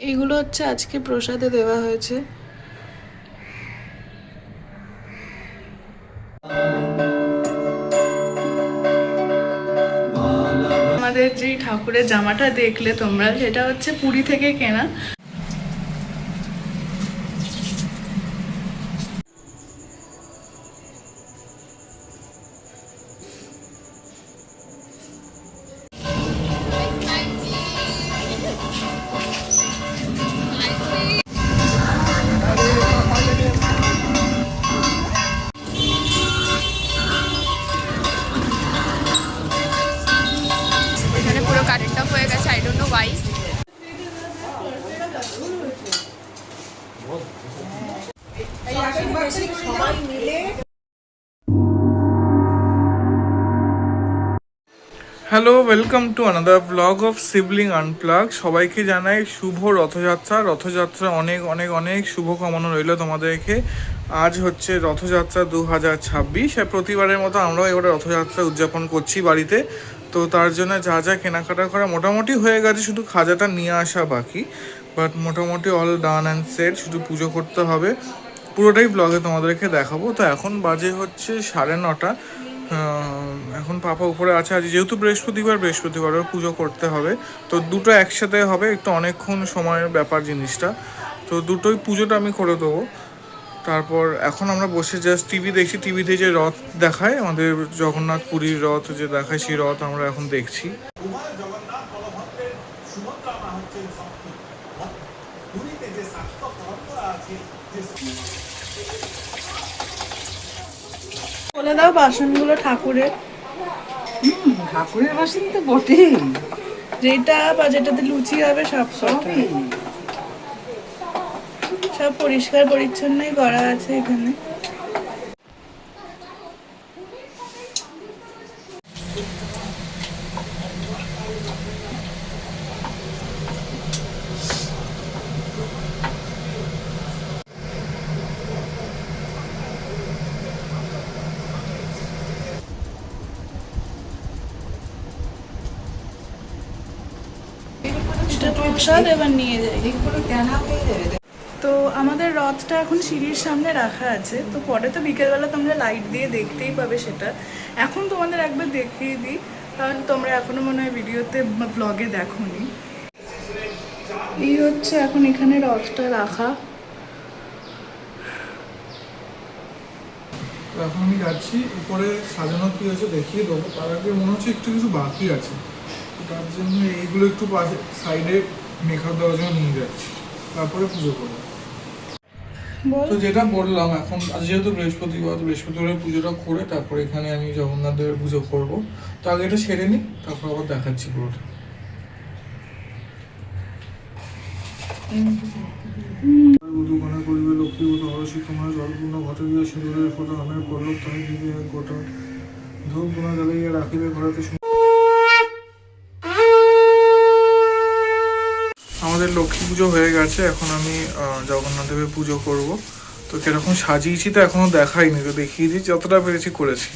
এইগুলো হচ্ছে আজকে প্রসাদে দেওয়া হয়েছে। আমাদের যে ঠাকুরের জামাটা দেখলে তোমরা, সেটা হচ্ছে পুরী থেকে কেনা। এখানে পুরো কারেন্ট অফ হয়ে গেছে, I don't know Y. Hello, welcome to another blog of sibling unplug. সবাইকে জানাই শুভ রথযাত্রা। অনেক অনেক অনেক শুভকামনা রইল তোমাদেরকে। আজ হচ্ছে রথযাত্রা 2026। প্রতিবারের মতো আমরাও এবারে রথযাত্রা উদযাপন করছি বাড়িতে। তো তার জন্য যা যা কেনাকাটা করা মোটামুটি হয়ে গেছে, শুধু খাজাটা নিয়ে আসা বাকি। বাট মোটামুটি অল ডান অ্যান্ড সেট, শুধু পুজো করতে হবে। পুরোটাই ব্লগে তোমাদেরকে দেখাবো। তো এখন বাজে হচ্ছে 9:30। এখন পাপা উপরে আছে। আজ যেহেতু বৃহস্পতিবারও পুজো করতে হবে, তো দুটো একসাথে হবে, একটু অনেকক্ষণ সময়ের ব্যাপার জিনিসটা। তো দুটোই পুজোটা আমি করে দেবো। তারপর এখন আমরা বসে জাস্ট টিভি দেখছি। টিভিতে যে রথ দেখায়, আমাদের জগন্নাথ পুরীর রথ যে দেখায়, সেই রথ আমরা এখন দেখছি। বলে দাও বাসনগুলো ঠাকুরের। ঠাকুরের বাসন তো বটেই, যেটা বা যেটাতে লুচি হবে সব সব পরিষ্কার পরিচ্ছন্নই করা আছে এখানে। প্রসাদ এবার নিয়ে যাই। তো আমাদের রথটা এখন সিঁড়ির সামনে রাখা আছে। তো পরে তো বিকেলবেলা তোমরা লাইট দিয়ে দেখতেই পাবে সেটা। এখন তোমাদের একবার দেখিয়ে দিই, কারণ তোমরা এখনো মনে হয় ভিডিওতে ব্লগে দেখোনি। এই হচ্ছে এখন এখানে রথটা রাখা। এখন আমি যাচ্ছি উপরে, সাজানো কি হয়েছে দেখিয়ে দেবো। তার আগে মনে হচ্ছে একটু কিছু বাকি আছে, তার জন্য এইগুলো একটু পাশে সাইডে মেকআপ দেওয়ার জন্য নিয়ে যাচ্ছি, তারপরে পুজো করবো। তো যেটা বললাম, এখন যেহেতু বৃহস্পতিবারের পুজোটা করে তারপর এখানে আমি জগন্নাথ দেবের পুজো করবো। তো আগে এটা সেরে নিই, তারপর আবার দেখাচ্ছি পুরোটা। দোকানে করিবে লক্ষ্মীপূর্ণ হরষি তোমার জলপূর্ণ ঘটে গিয়ে সিঁদুরের ফোটা আমের পল্লব তাই দিবে এক গোটা ধূপ গুণা জ্বালাইয়া রাখিবে ঘরেতে। আমাদের লক্ষ্মী পুজো হয়ে গেছে, এখন আমি জগন্নাথ দেবের পুজো করব। তো কিরকম সাজিয়েছি তো এখনো দেখাইনি, তো দেখিয়ে দিই, যতটা পেরেছি করেছি।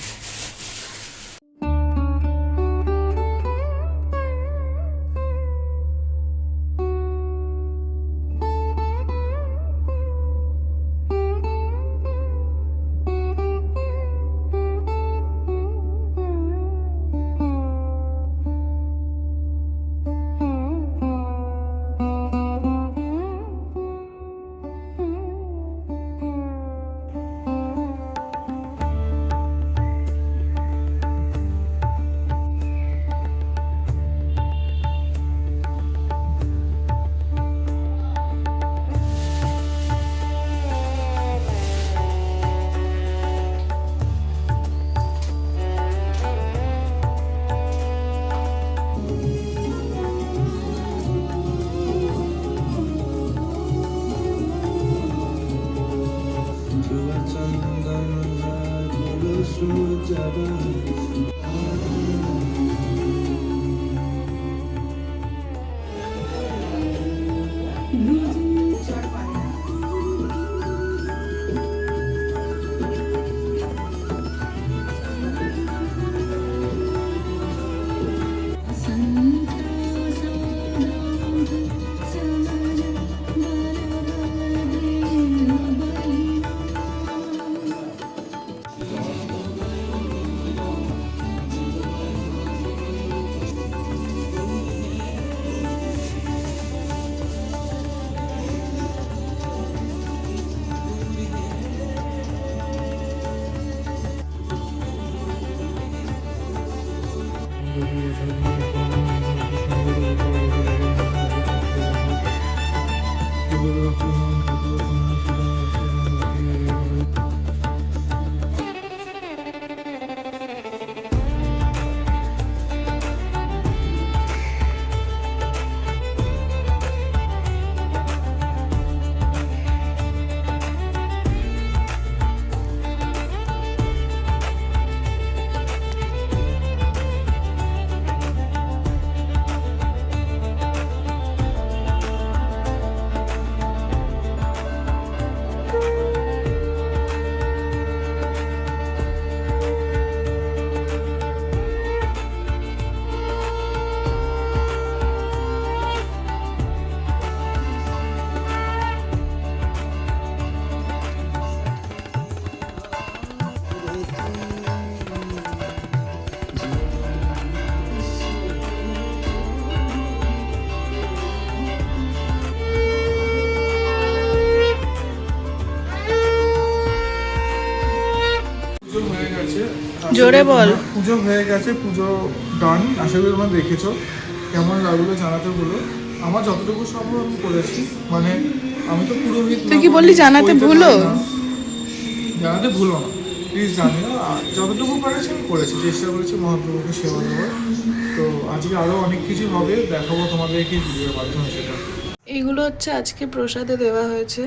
জোরে বল। পুজো হয়ে গেছে, পুজো ডান। আশা করি তোমরা দেখেছো, কেমন লাগলো জানাতে বলো। আমার যতটুকু সম্ভব আমি করেছি, মানে আমি তো পুরোহিত না, তুই কি বললি জানাতে ভুলো? জানাতে ভুলো না প্লিজ, জানিও। আর যতটুকু পারেছি আমি করেছি, চেষ্টা করেছি মহাপ্রভুকে সেবা দেওয়ার। তো আজকে আরও অনেক কিছু হবে, দেখাবো তোমাদেরকে ভিডিওর মাধ্যমে সেটা। এইগুলো হচ্ছে আজকে প্রসাদে দেওয়া হয়েছে।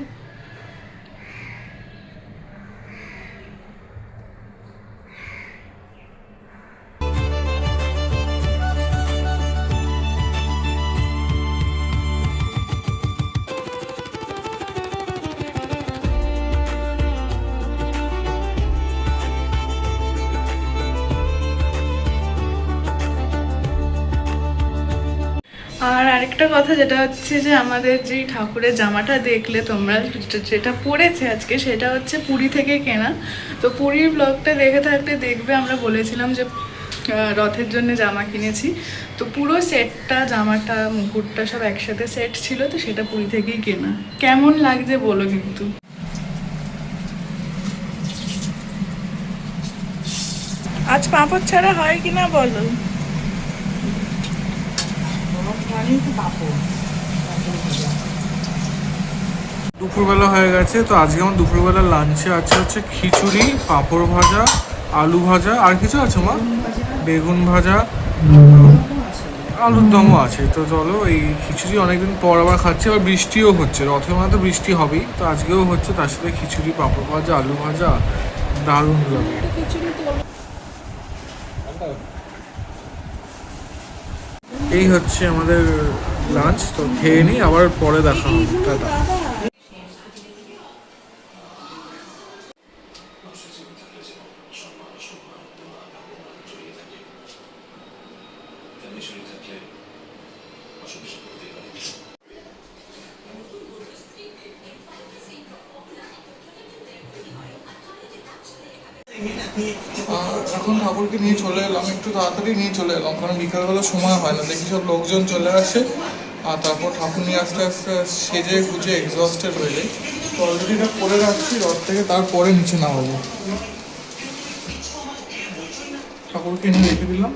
আর আরেকটা কথা যেটা হচ্ছে যে আমাদের যে ঠাকুরের জামাটা দেখলে তোমরা, যেটা পরেছে আজকে, সেটা হচ্ছে পুরী থেকে কেনা। তো পুরীর ব্লগটা দেখে থাকলে দেখবে আমরা বলেছিলাম যে রথের জন্য জামা কিনেছি। তো পুরো সেটটা, জামাটা, মুকুটটা সব একসাথে সেট ছিল, তো সেটা পুরী থেকেই কেনা। কেমন লাগছে বলো কিন্তু। আজ পাঁপড় ছাড়া হয় কিনা বলো। দুপুরবেলা হয়ে গেছে, তো আজকে আমার দুপুরবেলা লাঞ্চে আছে হচ্ছে খিচুড়ি, পাঁপড় ভাজা, আলু ভাজা, আর কিছু আছে মা? বেগুন ভাজা, আলুর দমও আছে। তো চলো, এই খিচুড়ি অনেকদিন পর আবার খাচ্ছি। আবার বৃষ্টিও হচ্ছে, রথের মানে তো বৃষ্টি হবেই, তো আজকেও হচ্ছে। তার সাথে খিচুড়ি, পাঁপড় ভাজা, আলু ভাজা, দারুণ লাগে। এই হচ্ছে আমাদের লাঞ্চ। তো খেয়ে নিই, আবার পরে দেখা হবে। টাটা। এখন ঠাকুরকে নিয়ে চলে এলাম, একটু তাড়াতাড়ি নিয়ে চলে এলাম, কারণ বিকালবেলা সময় হয় না। দেখি সব লোকজন চলে আসে, আর তারপর ঠাকুর নিয়ে আস্তে আস্তে সেজে গুজে এক্সস্টেড হয়ে যায়। তো অলরেডি এটা করে রাখছি রথ থেকে, তারপরে নিচে নামাবো। ঠাকুরকে নিয়ে রেখে দিলাম।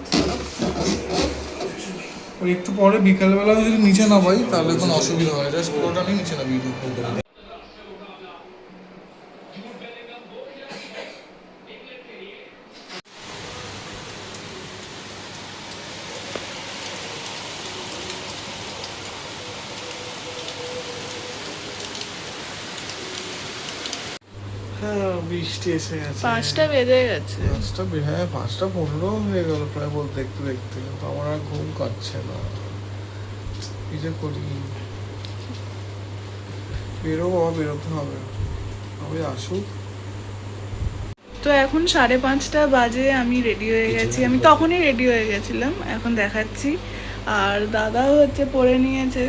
ওই একটু পরে বিকালবেলা যদি নিচে নামাই তাহলে কোনো অসুবিধা হয়, জাস্ট পুরোটা নিয়ে নিচে নামিয়ে দেবো। হ্যাঁ, বৃষ্টি এসে গেছে। 5টা বেজে গেছে। 5:15 হয়ে গেল প্রায় বলতে দেখতে দেখতে, কিন্তু আমার আর ঘুম কাটছে না। কি যে করি, বেরোতে হবে, আমি আসুক। তো এখন 5:30 বাজে, আমি রেডি হয়ে গেছি। আমি তখনই রেডি হয়ে গেছিলাম, এখন দেখাচ্ছি। আর দাদাও হচ্ছে পরে নিয়েছে,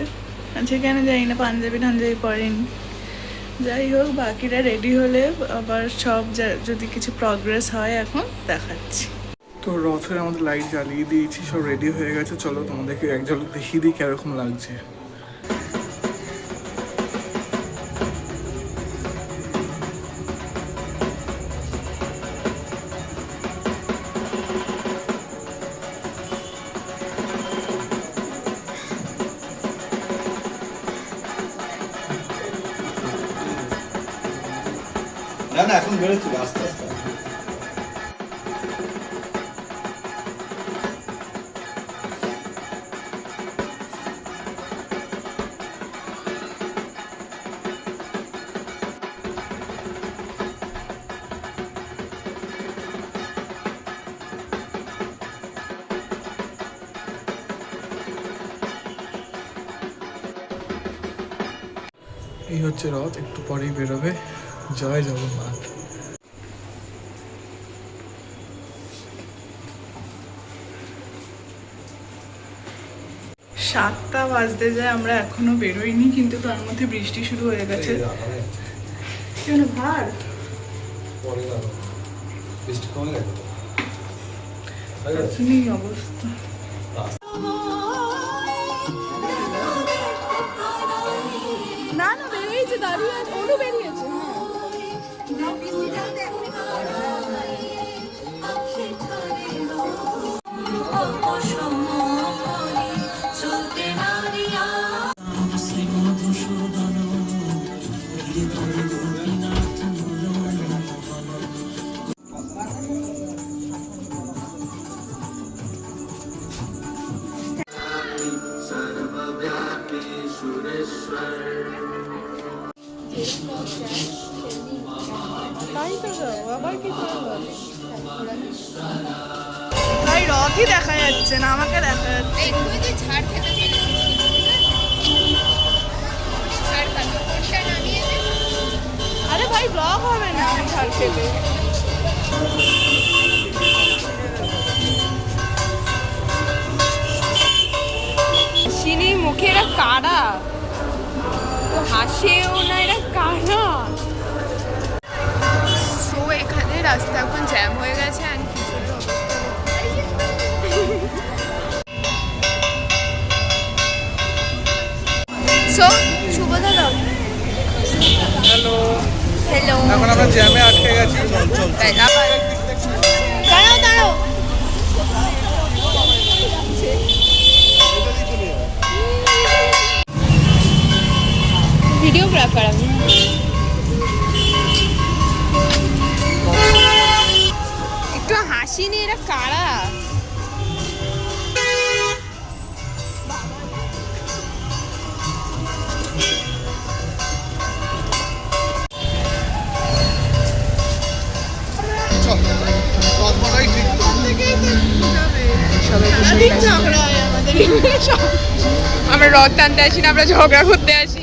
আছে কেন জানি না, পাঞ্জাবি টাঞ্জাবি পরেনি। যাই হোক, বাকিরা রেডি হলে আবার সব যদি কিছু প্রগ্রেস হয় এখন দেখাচ্ছি। তো রথের আমাদের লাইট জ্বালিয়ে দিয়েছি, সব রেডি হয়ে গেছে। চলো তোমাদেরকে এক ঝলক দেখিয়ে দিই কিরকম লাগছে। না এখন বেরোচ্ছিল আস্তে আস্তে। এই হচ্ছে রথ, একটু পরেই বেরোবে। জয় জগন্নাথ। সাতটা বাজতে যায়, আমরা এখনো বেরোইনি, কিন্তু তার মধ্যে বৃষ্টি শুরু হয়ে গেছে। কেন ভার বৃষ্টি কমে গেছে এখনই অবস্থা। না না বেরিয়েছে, দাঁড়িয়ে আছে, অনু বেরিয়েছে। তাই তো যাও, আবার কি করবো? ভাই রথই দেখা যাচ্ছে না, আমাকে দেখা যাচ্ছে। একটু যে ছাড় খেতে ছাড় খাবে কোনটা নামিয়ে দে। আরে ভাই ব্লগ হবে না আমি ছাড় খেলে। চিনি মুখে এরা কারা, তো হাসেও না, এরা কারা। সো এখানে রাস্তা এখন জ্যাম হয়ে গেছে। আর খিচুড়ির অবস্থা সো শুভদা দাও। হ্যালো, হ্যালো, এখন আমরা জ্যামে আটকে গেছি। দাঁড়াও দাঁড়াও। ভিডিওগ্রাফার আমি। একটু হাসিনি, এরা কারা? আমরা রথ টানতে আসি না, আমরা ঝগড়া করতে আসি।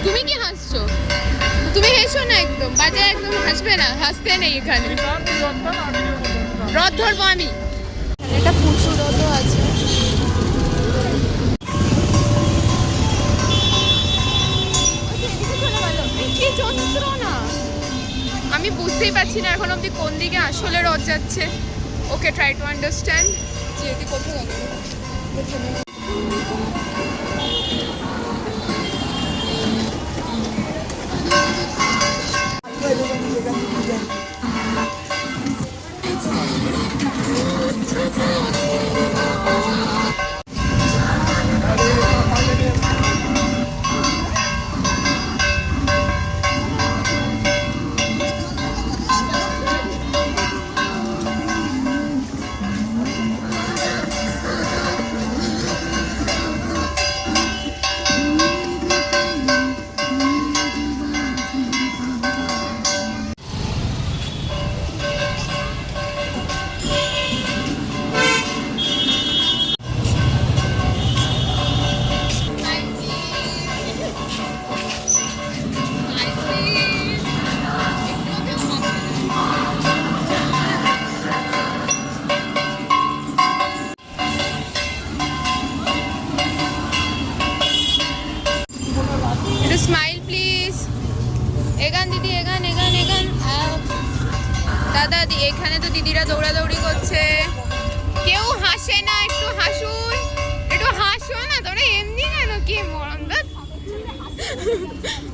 তুমি কি হাসছো? তুমি হেসো না, একদম বাজে, একদম হাসবে না, হাসতে নেই এখানে। রথ ধরবো আমি। এটা পুচু রথও আছে। কি যন্ত্রণা, আমি বুঝতেই পারছি না এখন অব্দি কোন দিকে আসলে রথ যাচ্ছে। ওকে, ট্রাই টু আন্ডারস্ট্যান্ড যে এটি কোথায় গেল। Smile please. এগান দিদি, এগান এগান এগান। দাদা এখানে তো দিদিরা দৌড়াদৌড়ি করছে, কেউ হাসে না। একটু হাসুন, একটু হাসো না তোমরা, এমনি কেন? কি মরণ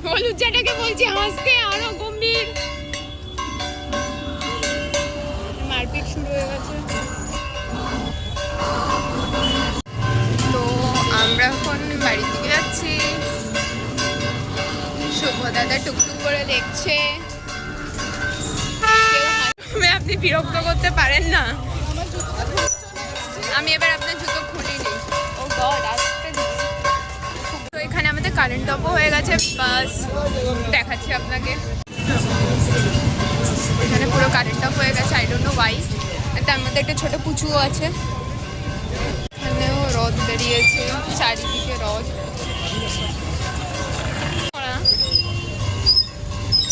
হলুদ চাটাকে বলছি হাসতে, আরো গম্ভীর। মারপিট শুরু হয়ে গেছে। তো আমরা এখন বাড়ির দিকে যাচ্ছি। শুভ দাদা টুকটুক করে দেখছে। কেউ হাসবে, আপনি বিরক্ত করতে পারেন না। আমি এবার আপনার জুতো খুলিনি। ও গড, আজকে তো এখানে আমাদের কারেন্ট অফ হয়ে গেছে। বাস দেখাচ্ছি আপনাকে, এখানে পুরো কারেন্ট অফ হয়ে গেছে। I don't know Y. তার মধ্যে একটা ছোট পুচুও আছে। এখানেও রথ বেরিয়েছে, চারিদিকে রথ।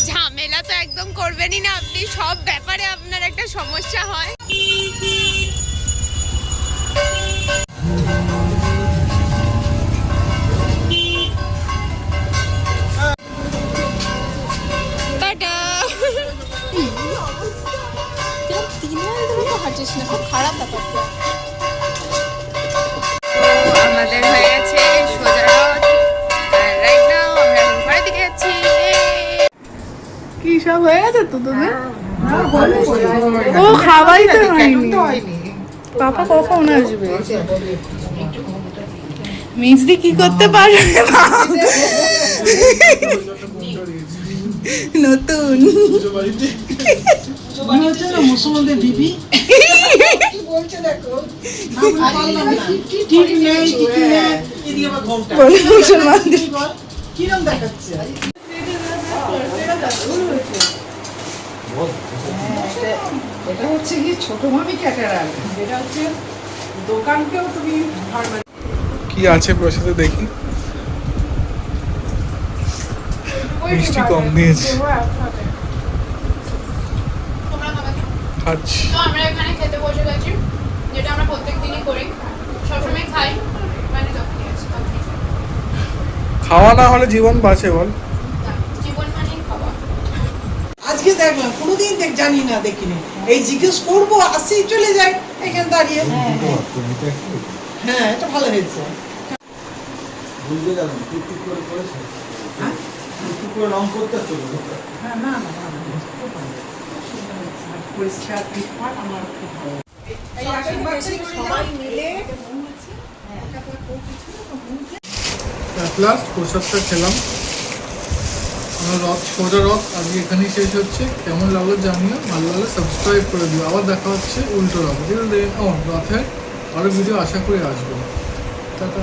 ঝামেলা তো একদম করবেনই না আপনি, সব ব্যাপারে আপনার একটা সমস্যা হয়। টাটা। আমাদের হয়ে গেছে সোজা রথ। রাইট নাও আমরা এখন ঘরের দিকে যাচ্ছি। কি সব হয়ে গেছে তো তোদের? না, হলো, হলো। ও খাওয়াই তো এখন হয়নি। তো হয়নি। পাপা কখন আসবে? মিষ্টি কি করতে পারবে নতুন? মনে হচ্ছে না মুসলমানদের বিবি। কি বলছে দেখো। ঠিক নেই, ঠিক নেই। এদিকে আবার ঘোমটা। বলে মুসলমানদের। বল, কিরম দেখাচ্ছে? এটা হচ্ছে কি ছোট মামি ক্যাটারার, এটা হচ্ছে দোকানকেও তুমি ভাড়া। কি আছে প্রসাদে দেখি। মিষ্টি কম দিয়েছে। খাচ্ছি। তো আমরা এখানে খেতে বসে গেছি, যেটা আমরা প্রত্যেকদিনই করি, সবসময় খাই, মানে যখনই আসি তখনই খাই। খাওয়া না হলে জীবন বাঁচে বল। জীবন মানেই খাওয়া। আজকে দেখলাম, কোনোদিন জানি না, দেখিনি। এই জিজ্ঞেস করবো, আসি চলে যায় এখানে দাঁড়িয়ে। হ্যাঁ, এটা ভালো হয়েছে। বুঝতে গেলাম টুকটুক করে করেছে। হ্যাঁ? টুকটুক করে রং করতে চলবে। হ্যাঁ, না, না, না, না, খুব ভালো হয়েছে। আর পরিষ্কার ফিটফাট আমার খুব ভালো। এই আশীর্বাদ সবাই মিলে অ্যাট লাস্ট প্রসাদটা খেলাম। আমার রথ, সোজা রথ আজকে এখানেই শেষ হচ্ছে। কেমন লাগলো জানিও, ভালো লাগলে সাবস্ক্রাইব করে দিও। আবার দেখা হচ্ছে উল্টো রথ। রথের আরও ভিডিও আশা করে আসবে। টাটা।